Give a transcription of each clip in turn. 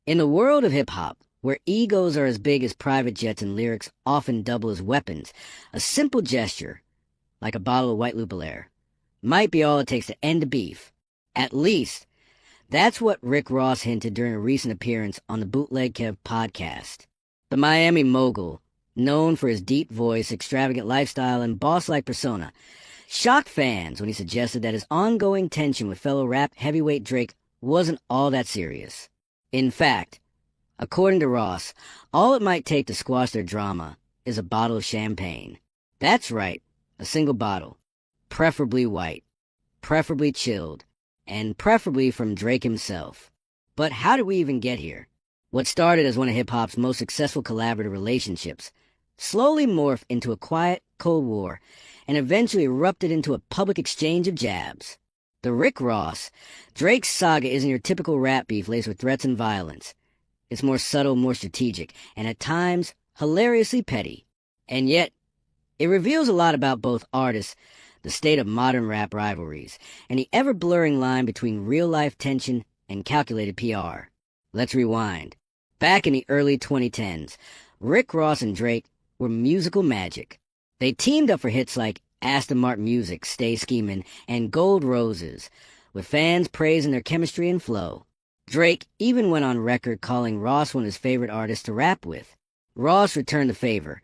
In the world of hip-hop, where egos are as big as private jets and lyrics often double as weapons, a simple gesture, like a bottle of White Lupilaire, might be all it takes to end a beef. At least, that's what Rick Ross hinted during a recent appearance on the Bootleg Kev Podcast. The Miami mogul, known for his deep voice, extravagant lifestyle, and boss-like persona, shocked fans when he suggested that his ongoing tension with fellow rap heavyweight Drake wasn't all that serious. In fact, according to Ross, all it might take to squash their drama is a bottle of champagne. That's right, a single bottle, preferably white, preferably chilled, and preferably from Drake himself. But how did we even get here? What started as one of hip-hop's most successful collaborative relationships slowly morphed into a quiet Cold War and eventually erupted into a public exchange of jabs. The Rick Ross, Drake's saga isn't your typical rap beef laced with threats and violence. It's more subtle, more strategic, and at times, hilariously petty. And yet, it reveals a lot about both artists, the state of modern rap rivalries, and the ever-blurring line between real-life tension and calculated PR. Let's rewind. Back in the early 2010s, Rick Ross and Drake were musical magic. They teamed up for hits like Aston Martin Music, Stay Schemin', and Gold Roses, with fans praising their chemistry and flow. Drake even went on record calling Ross one of his favorite artists to rap with. Ross returned the favor,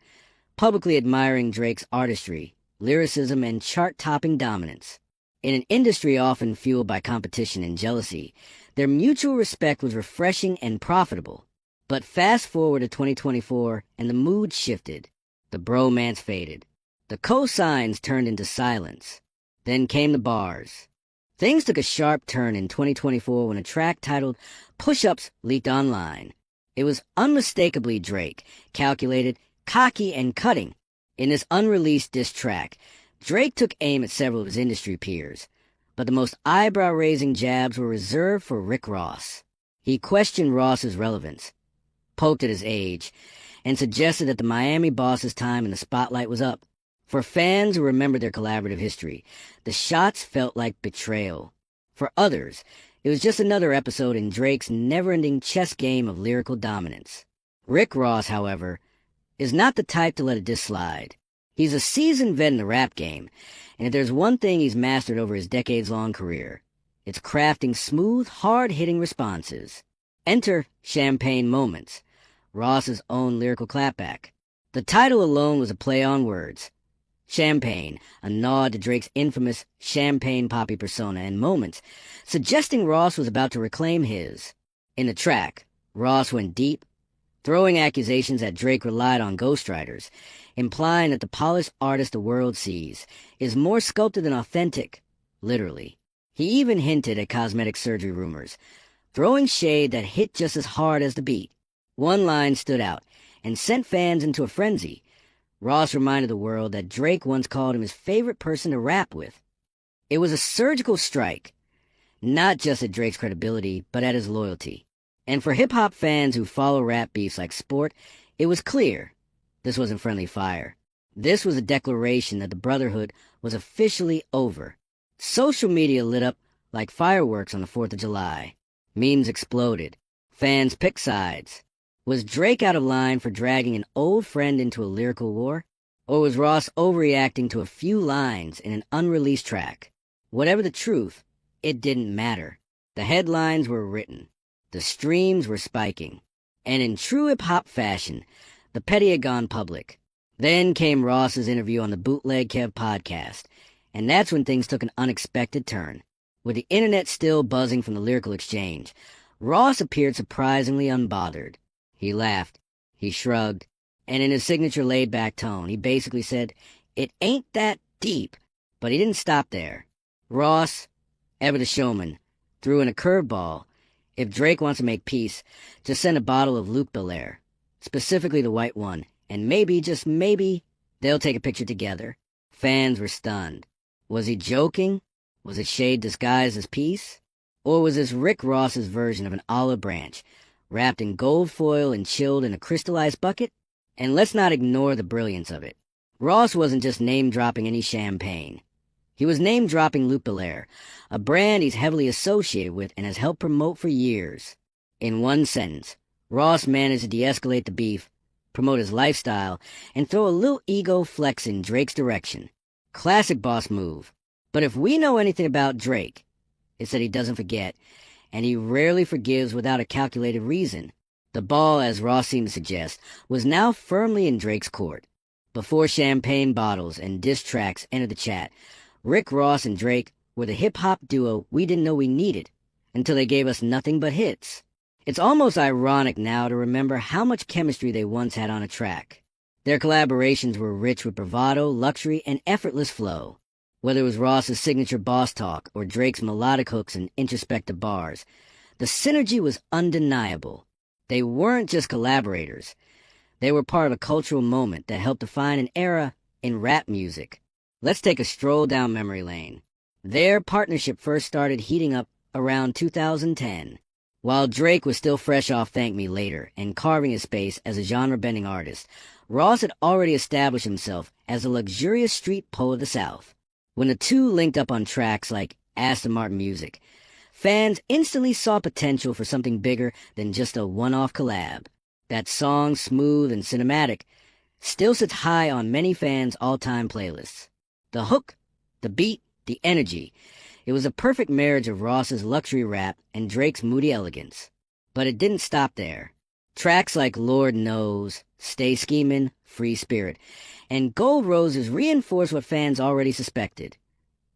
publicly admiring Drake's artistry, lyricism, and chart-topping dominance. In an industry often fueled by competition and jealousy, their mutual respect was refreshing and profitable. But fast forward to 2024, and the mood shifted. The bromance faded. The cosigns turned into silence. Then came the bars. Things took a sharp turn in 2024 when a track titled Push-Ups leaked online. It was unmistakably Drake, calculated, cocky, and cutting. In this unreleased diss track, Drake took aim at several of his industry peers, but the most eyebrow-raising jabs were reserved for Rick Ross. He questioned Ross's relevance, poked at his age, and suggested that the Miami boss's time in the spotlight was up. For fans who remembered their collaborative history, the shots felt like betrayal. For others, it was just another episode in Drake's never-ending chess game of lyrical dominance. Rick Ross, however, is not the type to let a diss slide. He's a seasoned vet in the rap game, and if there's one thing he's mastered over his decades-long career, it's crafting smooth, hard-hitting responses. Enter Champagne Moments, Ross's own lyrical clapback. The title alone was a play on words. Champagne, a nod to Drake's infamous champagne poppy persona, and Moments, suggesting Ross was about to reclaim his. In the track, Ross went deep, throwing accusations that Drake relied on ghostwriters, implying that the polished artist the world sees is more sculpted than authentic, literally. He even hinted at cosmetic surgery rumors, throwing shade that hit just as hard as the beat. One line stood out and sent fans into a frenzy. Ross reminded the world that Drake once called him his favorite person to rap with. It was a surgical strike, not just at Drake's credibility, but at his loyalty. And for hip-hop fans who follow rap beefs like sport, it was clear this wasn't friendly fire. This was a declaration that the brotherhood was officially over. Social media lit up like fireworks on the 4th of July. Memes exploded. Fans picked sides. Was Drake out of line for dragging an old friend into a lyrical war? Or was Ross overreacting to a few lines in an unreleased track? Whatever the truth, it didn't matter. The headlines were written. The streams were spiking. And in true hip-hop fashion, the petty had gone public. Then came Ross's interview on the Bootleg Kev Podcast, and that's when things took an unexpected turn. With the internet still buzzing from the lyrical exchange, Ross appeared surprisingly unbothered. He laughed, he shrugged, and in his signature laid-back tone, he basically said, "It ain't that deep," but he didn't stop there. Ross, ever the showman, threw in a curveball. If Drake wants to make peace, just send a bottle of Luc Belaire, specifically the white one, and maybe, just maybe, they'll take a picture together. Fans were stunned. Was he joking? Was it shade disguised as peace? Or was this Rick Ross's version of an olive branch, wrapped in gold foil and chilled in a crystallized bucket? And let's not ignore the brilliance of it. Ross wasn't just name-dropping any champagne. He was name-dropping Luc Belaire, a brand he's heavily associated with and has helped promote for years. In one sentence, Ross managed to de-escalate the beef, promote his lifestyle, and throw a little ego flex in Drake's direction. Classic boss move. But if we know anything about Drake, it's that he doesn't forget, and he rarely forgives without a calculated reason. The ball, as Ross seemed to suggest, was now firmly in Drake's court. Before champagne bottles and diss tracks entered the chat, Rick Ross and Drake were the hip-hop duo we didn't know we needed, until they gave us nothing but hits. It's almost ironic now to remember how much chemistry they once had on a track. Their collaborations were rich with bravado, luxury, and effortless flow. Whether it was Ross's signature boss talk or Drake's melodic hooks and introspective bars, the synergy was undeniable. They weren't just collaborators. They were part of a cultural moment that helped define an era in rap music. Let's take a stroll down memory lane. Their partnership first started heating up around 2010. While Drake was still fresh off Thank Me Later and carving his space as a genre-bending artist, Ross had already established himself as a luxurious street poet of the South. When the two linked up on tracks like Aston Martin Music, fans instantly saw potential for something bigger than just a one-off collab. That song, smooth and cinematic, still sits high on many fans' all-time playlists. The hook, the beat, the energy. It was a perfect marriage of Ross's luxury rap and Drake's moody elegance. But it didn't stop there. Tracks like Lord Knows, Stay Schemin', Free Spirit, and Gold Roses reinforced what fans already suspected.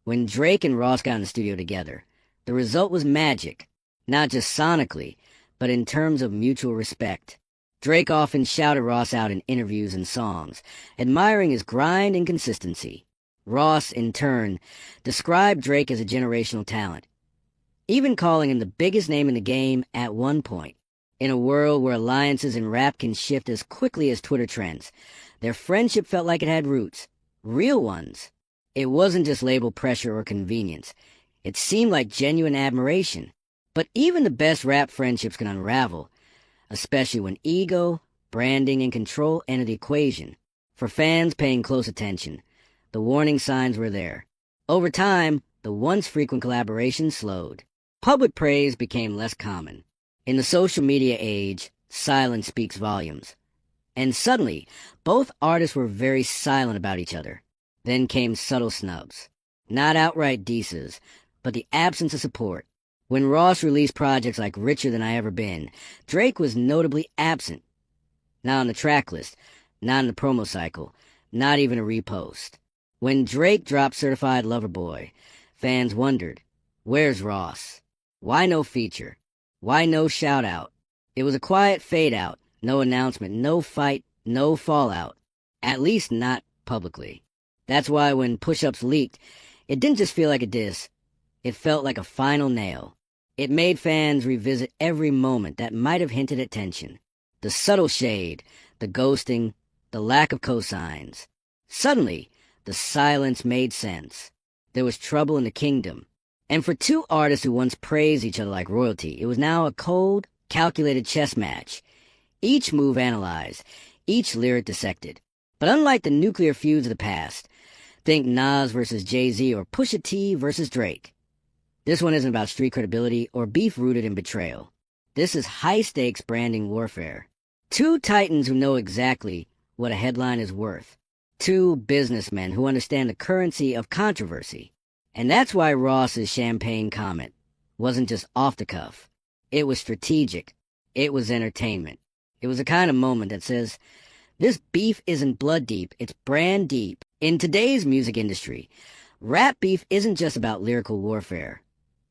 When Drake and Ross got in the studio together, the result was magic, not just sonically, but in terms of mutual respect. Drake often shouted Ross out in interviews and songs, admiring his grind and consistency. Ross, in turn, described Drake as a generational talent, even calling him the biggest name in the game at one point. In a world where alliances in rap can shift as quickly as Twitter trends, their friendship felt like it had roots, real ones. It wasn't just label pressure or convenience. It seemed like genuine admiration. But even the best rap friendships can unravel, especially when ego, branding, and control enter the equation. For fans paying close attention, the warning signs were there. Over time, the once frequent collaboration slowed. Public praise became less common. In the social media age, silence speaks volumes. And suddenly, both artists were very silent about each other. Then came subtle snubs. Not outright disses, but the absence of support. When Ross released projects like Richer Than I Ever Been, Drake was notably absent. Not on the track list, not in the promo cycle, not even a repost. When Drake dropped Certified Lover Boy, fans wondered, where's Ross? Why no feature? Why no shout-out? It was a quiet fade-out, no announcement, no fight, no fallout. At least not publicly. That's why when Push-Ups leaked, it didn't just feel like a diss. It felt like a final nail. It made fans revisit every moment that might have hinted at tension. The subtle shade, the ghosting, the lack of cosigns. Suddenly, the silence made sense. There was trouble in the kingdom. And for two artists who once praised each other like royalty, it was now a cold, calculated chess match. Each move analyzed, each lyric dissected. But unlike the nuclear feuds of the past, think Nas versus Jay-Z or Pusha T versus Drake, this one isn't about street credibility or beef rooted in betrayal. This is high-stakes branding warfare. Two titans who know exactly what a headline is worth. Two businessmen who understand the currency of controversy. And that's why Ross's champagne comment wasn't just off the cuff. It was strategic. It was entertainment. It was a kind of moment that says, this beef isn't blood deep, it's brand deep. In today's music industry, rap beef isn't just about lyrical warfare.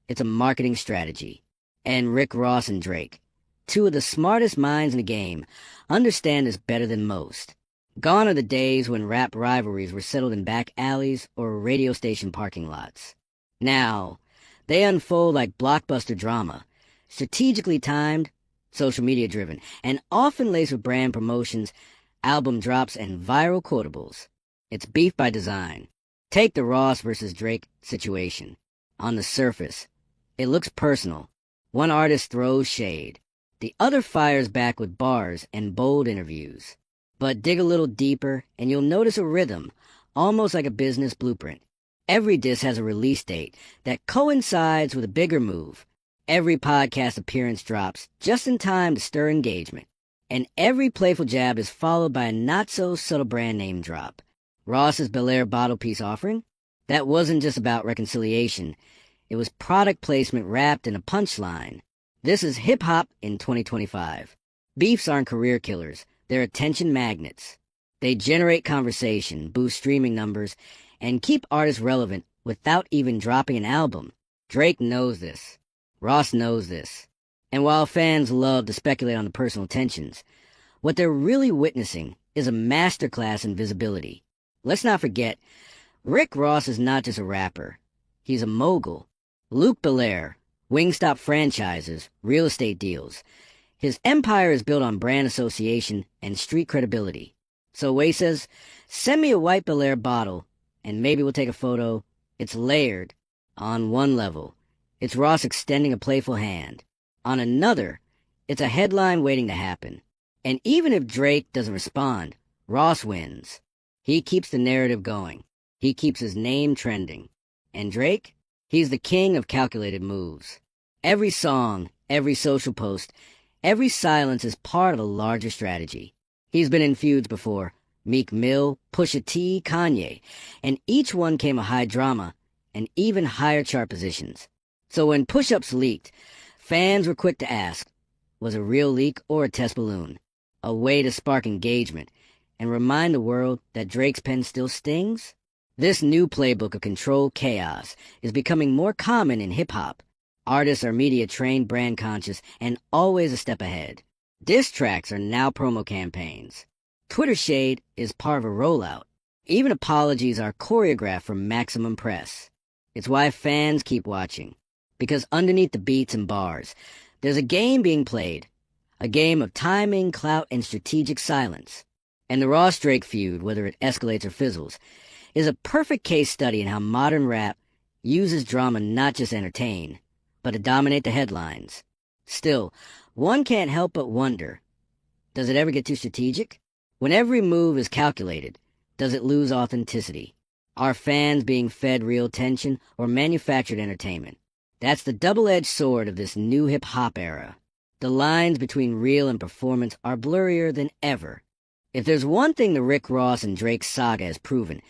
It's a marketing strategy. And Rick Ross and Drake, two of the smartest minds in the game, understand this better than most. Gone are the days when rap rivalries were settled in back alleys or radio station parking lots. Now, they unfold like blockbuster drama, strategically timed, social media driven, and often laced with brand promotions, album drops, and viral quotables. It's beef by design. Take the Ross versus Drake situation. On the surface, it looks personal. One artist throws shade. The other fires back with bars and bold interviews. But dig a little deeper, and you'll notice a rhythm, almost like a business blueprint. Every diss has a release date that coincides with a bigger move. Every podcast appearance drops just in time to stir engagement. And every playful jab is followed by a not-so-subtle brand name drop. Ross's Bel-Air bottle piece offering? That wasn't just about reconciliation. It was product placement wrapped in a punchline. This is hip-hop in 2025. Beefs aren't career killers. They're attention magnets. They generate conversation, boost streaming numbers, and keep artists relevant without even dropping an album. Drake knows this. Ross knows this. And while fans love to speculate on the personal tensions, what they're really witnessing is a masterclass in visibility. Let's not forget, Rick Ross is not just a rapper. He's a mogul. Luke Belair, Wingstop franchises, real estate deals. His empire is built on brand association and street credibility. So Way says, send me a white Bel-Air bottle, and maybe we'll take a photo. It's layered. On one level, it's Ross extending a playful hand. On another, it's a headline waiting to happen. And even if Drake doesn't respond, Ross wins. He keeps the narrative going. He keeps his name trending. And Drake? He's the king of calculated moves. Every song, every social post, every silence is part of a larger strategy. He's been in feuds before. Meek Mill, Pusha T, Kanye. And each one came a high drama and even higher chart positions. So when push-ups leaked, fans were quick to ask, was it a real leak or a test balloon? A way to spark engagement and remind the world that Drake's pen still stings? This new playbook of controlled chaos is becoming more common in hip-hop. Artists are media-trained, brand-conscious, and always a step ahead. Diss tracks are now promo campaigns. Twitter shade is part of a rollout. Even apologies are choreographed for maximum press. It's why fans keep watching. Because underneath the beats and bars, there's a game being played. A game of timing, clout, and strategic silence. And the Ross-Drake feud, whether it escalates or fizzles, is a perfect case study in how modern rap uses drama not just to entertain, but to dominate the headlines. Still, one can't help but wonder, does it ever get too strategic? When every move is calculated, does it lose authenticity? Are fans being fed real tension or manufactured entertainment? That's the double-edged sword of this new hip-hop era. The lines between real and performance are blurrier than ever. If there's one thing the Rick Ross and Drake saga has proven,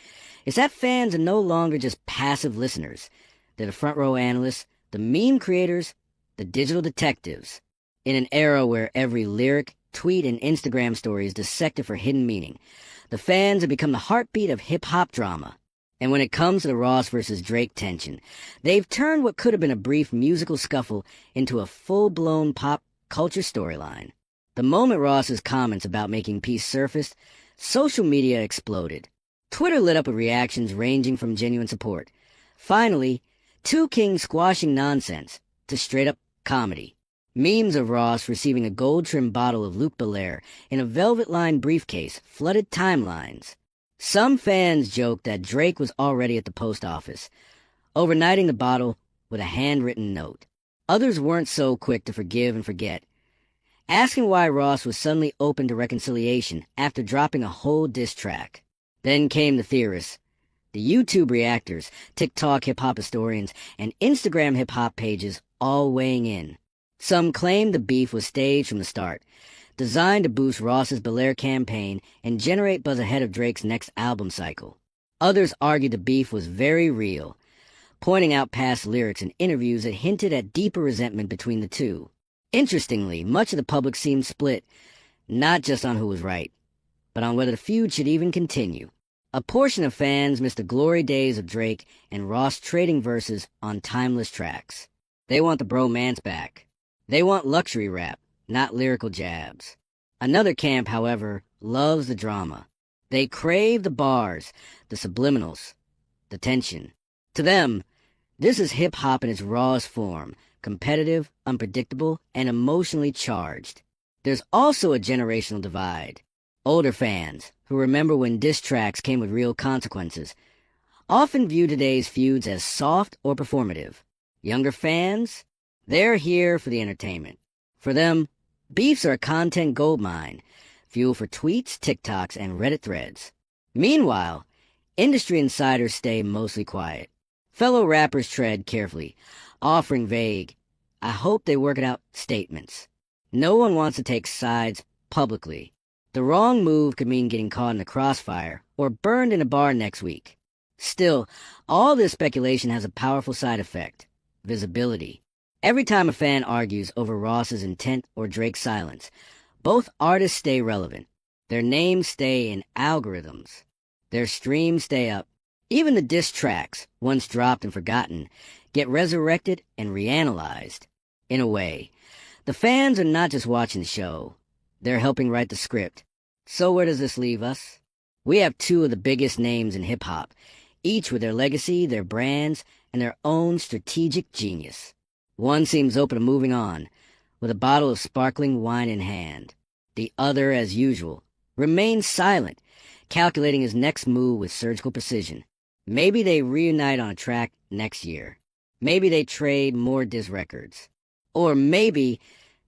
it's that fans are no longer just passive listeners. They're the front-row analysts, the meme creators, the digital detectives. In an era where every lyric, tweet, and Instagram story is dissected for hidden meaning, the fans have become the heartbeat of hip-hop drama. And when it comes to the Ross versus Drake tension, they've turned what could have been a brief musical scuffle into a full-blown pop culture storyline. The moment Ross's comments about making peace surfaced, social media exploded. Twitter lit up with reactions ranging from genuine support. Finally, two kings squashing nonsense to straight-up comedy. Memes of Ross receiving a gold-trimmed bottle of Luke Belair in a velvet-lined briefcase flooded timelines. Some fans joked that Drake was already at the post office, overnighting the bottle with a handwritten note. Others weren't so quick to forgive and forget, asking why Ross was suddenly open to reconciliation after dropping a whole diss track. Then came the theorists, the YouTube reactors, TikTok hip-hop historians, and Instagram hip-hop pages all weighing in. Some claimed the beef was staged from the start, designed to boost Ross's Bel-Air campaign and generate buzz ahead of Drake's next album cycle. Others argued the beef was very real, pointing out past lyrics and interviews that hinted at deeper resentment between the two. Interestingly, much of the public seemed split, not just on who was right, but on whether the feud should even continue. A portion of fans missed the glory days of Drake and Ross trading verses on timeless tracks. They want the bromance back. They want luxury rap, not lyrical jabs. Another camp, however, loves the drama. They crave the bars, the subliminals, the tension. To them, this is hip-hop in its rawest form, competitive, unpredictable, and emotionally charged. There's also a generational divide. Older fans, who remember when diss tracks came with real consequences, often view today's feuds as soft or performative. Younger fans, they're here for the entertainment. For them, beefs are a content goldmine, fuel for tweets, TikToks, and Reddit threads. Meanwhile, industry insiders stay mostly quiet. Fellow rappers tread carefully, offering vague, I hope they work it out statements. No one wants to take sides publicly. The wrong move could mean getting caught in the crossfire or burned in a bar next week. Still, all this speculation has a powerful side effect: visibility. Every time a fan argues over Ross's intent or Drake's silence, both artists stay relevant. Their names stay in algorithms. Their streams stay up. Even the diss tracks, once dropped and forgotten, get resurrected and reanalyzed. In a way, the fans are not just watching the show. They're helping write the script. So where does this leave us? We have two of the biggest names in hip-hop, each with their legacy, their brands, and their own strategic genius. One seems open to moving on, with a bottle of sparkling wine in hand. The other, as usual, remains silent, calculating his next move with surgical precision. Maybe they reunite on a track next year. Maybe they trade more diss records. Or maybe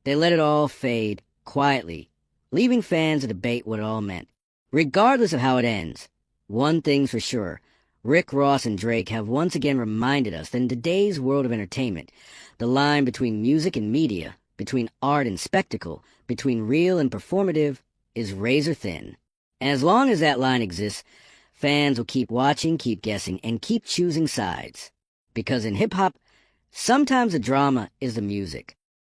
they let it all fade quietly, leaving fans to debate what it all meant. Regardless of how it ends, one thing's for sure: Rick Ross and Drake have once again reminded us that in today's world of entertainment, the line between music and media, between art and spectacle, between real and performative, is razor thin. And as long as that line exists, fans will keep watching, keep guessing, and keep choosing sides. Because in hip-hop, sometimes the drama is the music.